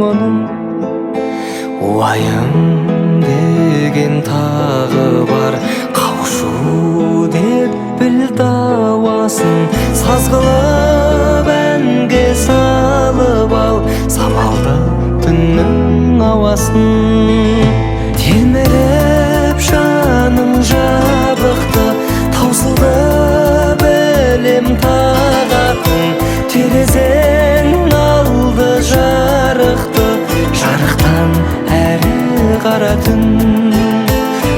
оның уайым деген тағы бар. Қауышу деп біл дауасын, саз қылып әнге салып ал самалды түннің ауасын. Телміріп жаның жабықты, таусылды білем тағатын. Терезең алды жарықты, жарықтан әрі қара түн.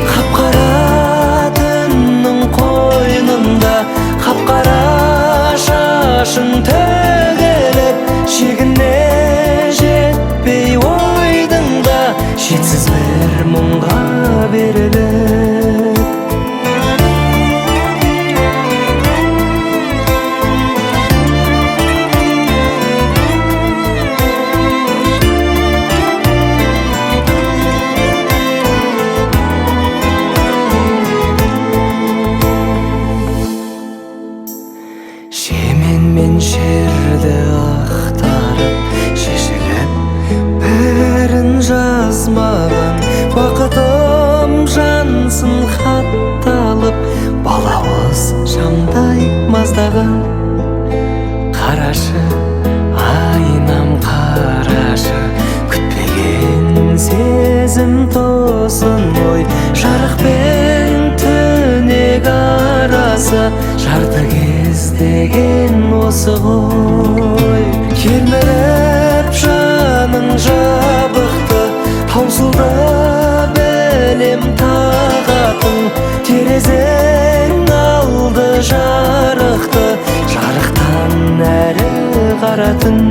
Қап-қара түннің қойнында қап-қара шашың төгіліп, шегіне жетпей ойдың да шетсіз бір мұңға беріліп. Шемен мен шерді ақтарып, шешіліп бәрін жазмаған. Бақытым жансын хатталып, балауыз шамдай маздаған. Қарашы, айнам қарашы, күтпеген сезім тосын ой. Жарық пен түнек арасы, жарты кез деген осы ғой. Келміріп жаның жабықты, таусылды білем тағатын. Терезең алды жарықты, жарықтан әрі қара түн.